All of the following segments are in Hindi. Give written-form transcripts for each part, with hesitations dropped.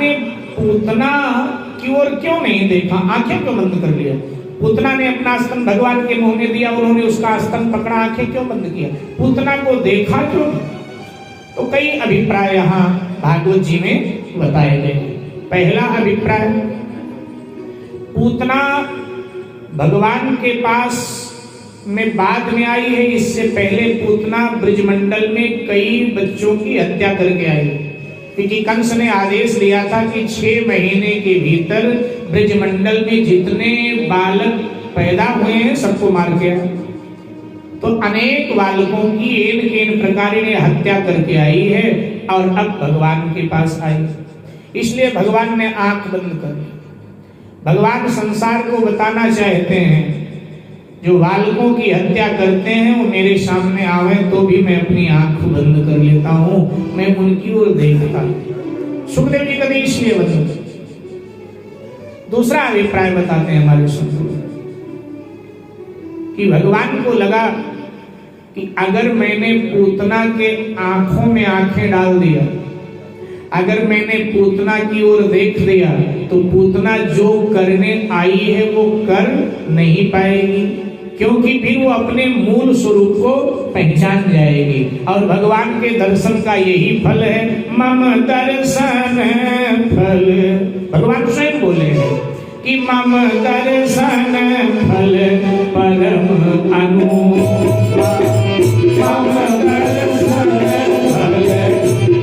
ने पूतना की ओर क्यों नहीं देखा, आंखें क्यों बंद कर लिया? पूतना ने अपना स्तन भगवान के मुंह में दिया, उन्होंने उसका स्तन पकड़ा, आंखें क्यों बंद किया? पूतना को देखा क्यों? तो कई अभिप्राय यहाँ भागवत जी में बताए गए। पहला अभिप्राय, पूतना भगवान के पास में बाद में आई है, इससे पहले पूतना ब्रजमंडल में कई बच्चों की हत्या करके आई, क्योंकि कंस ने आदेश दिया था कि 6 महीने के भीतर ब्रजमंडल में जितने बालक पैदा हुए हैं सबको मार के आए। तो अनेक बालकों की एन प्रकार ने हत्या करके आई है और अब भगवान के पास आई, इसलिए भगवान ने आंख बंद कर ली। भगवान संसार को बताना चाहते हैं, जो बालकों की हत्या करते हैं वो मेरे सामने आवे तो भी मैं अपनी आंख बंद कर लेता हूं, मैं उनकी ओर देखता हूं। सुखदेव जी कभी इसलिए बंद कर। दूसरा अभिप्राय बताते हैं हमारे संत कि भगवान को लगा कि अगर मैंने पूतना के आंखों में आंखें डाल दिया, अगर मैंने पूतना की ओर देख दिया तो पूतना जो करने आई है वो कर नहीं पाएगी, क्योंकि फिर वो अपने मूल स्वरूप को पहचान जाएगी। और भगवान के दर्शन का यही फल है, मम दर्शन फल। भगवान स्वयं बोले हैं कि मम दर्शन फल परम अनुपम, मम दर्शन फल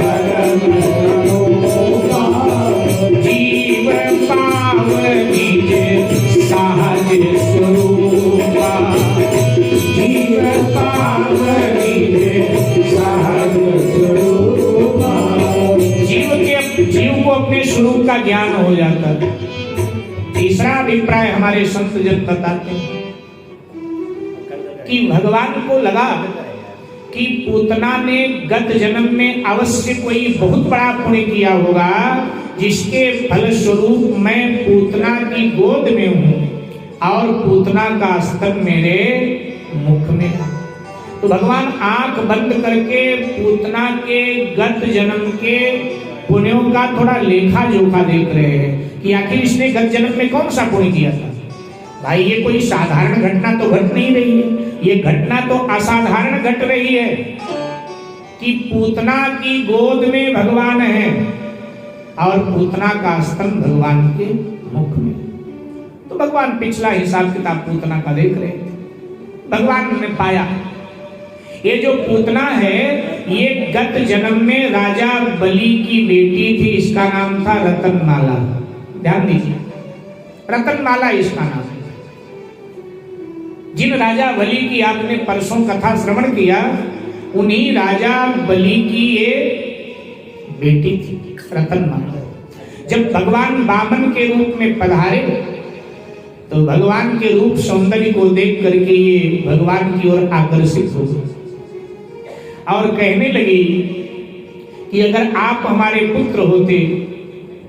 परम अनुपम, जीव पावनी सहज स्वरूपा, जीव पावनी सहज स्वरूपा। जीव को अपने स्वरूप का ज्ञान हो जाता है। तीसरा अभिप्राय हमारे संत जन बताते हैं कि भगवान को लगा कि पूतना ने गत जन्म में अवश्य कोई बहुत बड़ा पुण्य किया होगा, जिसके फलस्वरूप मैं पूतना की गोद में हूं और पूतना का स्तन मेरे मुख में है। तो भगवान आंख बंद करके पूतना के गत जन्म के पुण्यों का थोड़ा लेखा जोखा देख रहे हैं कि आखिर इसने गत जन्म में कौन सा पुण्य किया था। भाई ये कोई साधारण घटना तो घट नहीं रही है, ये घटना तो असाधारण घट रही है कि पूतना की गोद में भगवान है और पूतना का स्तन भगवान के मुख में। तो भगवान पिछला हिसाब किताब पूतना का देख रहे थे। भगवान ने पाया ये जो पूतना है ये गत जन्म में राजा बलि की बेटी थी, इसका नाम था रतनमाला। ध्यान दीजिए, रतनमाला इसका नाम है। जिन राजा बलि की आपने परसों कथा श्रवण किया, उन्हीं राजा बलि की ये बेटी थी रतनमाला। जब भगवान वामन के रूप में पधारे तो भगवान के रूप सौंदर्य को देख करके ये भगवान की ओर आकर्षित हो गई और कहने लगी कि अगर आप हमारे पुत्र होते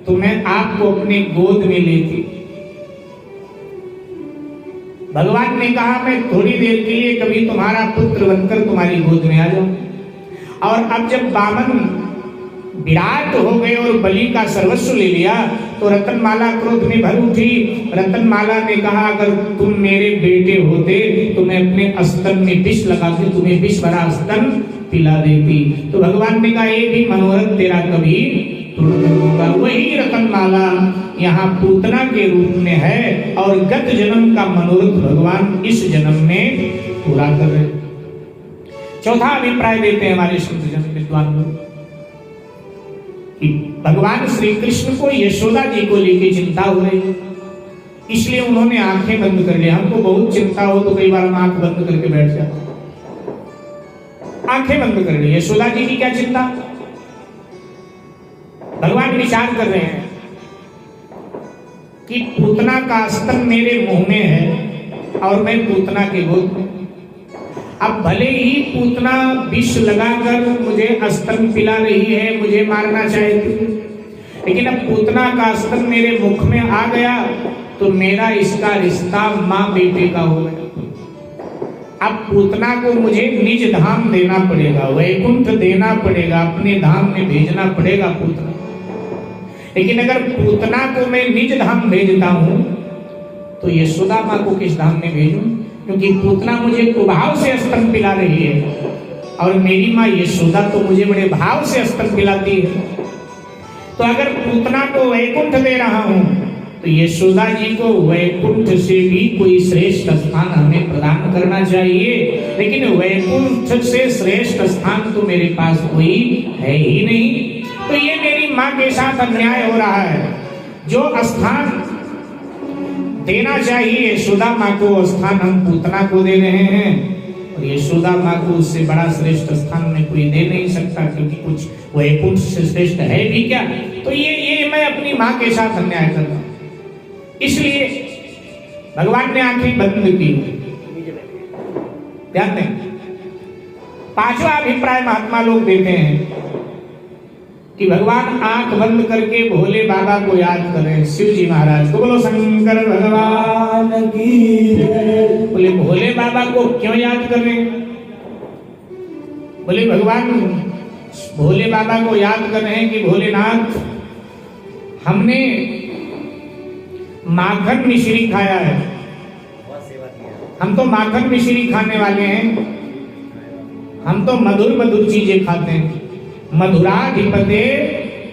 तो मैं आपको अपने गोद में लेती। भगवान ने कहा मैं थोड़ी देर के लिए कभी तुम्हारा पुत्र बनकर तुम्हारी गोद में आ जाऊं। और अब जब वामन विराट हो गए और बलि का सर्वस्व ले लिया तो रतनमाला क्रोध में भर उठी। रतनमाला ने कहा अगर तुम मेरे बेटे होते तो मैं अपने स्तन में विष लगा के तुम्हें विष भरा स्तन पिला देती। तो भगवान ने कहा ये भी मनोरथ तेरा कभी पूर्ण नहीं होगा। वही रतनमाला यहाँ पूतना के रूप में है और गत जन्म का मनोरथ भगवान इस जन्म में पूरा कर रहे। चौथा अभिप्राय देते हैं हमारे संत जन विद्वान लोग कि भगवान श्री कृष्ण को यशोदा जी को लेकर चिंता हो रही है, इसलिए उन्होंने आंखें बंद कर लिया। हमको बहुत चिंता हो तो कई बार हम आंख बंद करके बैठ जाते, आंखें बंद कर ली। यशोदा जी की क्या चिंता? भगवान विचार कर रहे हैं कि पूतना का स्तन मेरे मुंह में है और मैं पूतना के गोद में। अब भले ही पूतना विष लगाकर मुझे स्तन पिला रही है, मुझे मारना चाहती, लेकिन अब पूतना का स्तन मेरे मुख में आ गया तो मेरा इसका रिश्ता माँ बेटे का हो गया। अब पूतना को मुझे निज धाम देना पड़ेगा, वैकुंठ देना पड़ेगा, अपने धाम में भेजना पड़ेगा पूतना। लेकिन अगर पूतना को मैं निज धाम भेजता हूं तो यशोदा माँ को किस धाम में भेजूं? क्योंकि पूतना मुझे कुभाव से स्तन पिला रही है और मेरी माँ यशोदा तो मुझे बड़े भाव से स्तन पिलाती है। तो अगर पूतना को वैकुंठ दे रहा हूं तो यशोदा जी को वैकुंठ से भी कोई श्रेष्ठ स्थान हमें प्रदान करना चाहिए। लेकिन वैकुंठ से श्रेष्ठ स्थान तो मेरे पास कोई है ही नहीं। तो ये मेरी माँ के साथ अन्याय हो रहा है। जो स्थान देना चाहिए यशोदा माँ को, स्थान हम पूतना को दे रहे हैं और यशोदा माँ को उससे बड़ा श्रेष्ठ स्थान में कोई दे नहीं सकता, क्योंकि कुछ वैकुंठ से श्रेष्ठ है भी क्या। तो ये मैं अपनी माँ के साथ अन्याय कर रहा हूं। इसलिए भगवान ने आंखें बंद की। ध्यान दें, पांचवा अभिप्राय महात्मा लोग देते हैं कि भगवान आंख बंद करके भोले बाबा को याद करें, शिव जी महाराज को। बोलो शंकर भगवान की जय। बोले भोले बाबा को क्यों याद कर रहे हैं? बोले भगवान भोले बाबा को याद कर रहे हैं कि भोलेनाथ हमने माखन मिश्री खाया है, हम तो माखन मिश्री खाने वाले हैं, हम तो मधुर मधुर चीजें खाते हैं। मधुराधिपते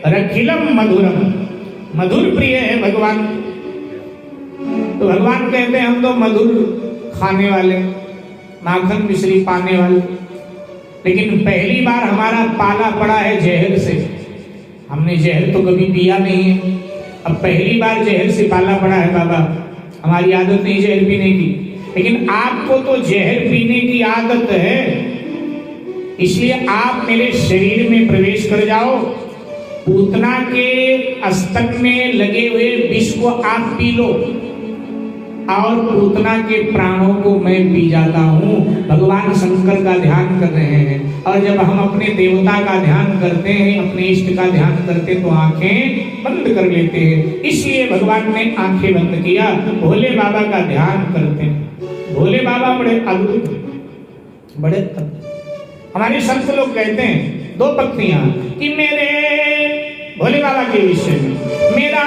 रखिलम मधुरम, मधुर प्रिय है भगवान। तो भगवान कहते हैं हम तो मधुर खाने वाले, माखन मिश्री पाने वाले। लेकिन पहली बार हमारा पाला पड़ा है जहर से। हमने जहर तो कभी पिया नहीं है, अब पहली बार जहर से पाला पड़ा है बाबा। हमारी आदत नहीं जहर पीने की, लेकिन आपको तो जहर पीने की आदत है। इसलिए आप मेरे शरीर में प्रवेश कर जाओ, पूतना के स्तन में लगे हुए विष को आप पी लो और पूतना के प्राणों को मैं पी जाता हूँ। भगवान शंकर का ध्यान कर रहे हैं। और जब हम अपने देवता का ध्यान करते हैं, अपने इष्ट का ध्यान करते तो आंखें बंद कर लेते हैं। इसलिए भगवान ने आंखें बंद किया, भोले बाबा का ध्यान करते हैं। भोले बाबा बड़े अद्भुत, बड़े अद्भुत। हमारे संत लोग कहते हैं दो पंक्तियां कि मेरे भोले बाबा के विषय में, मेरा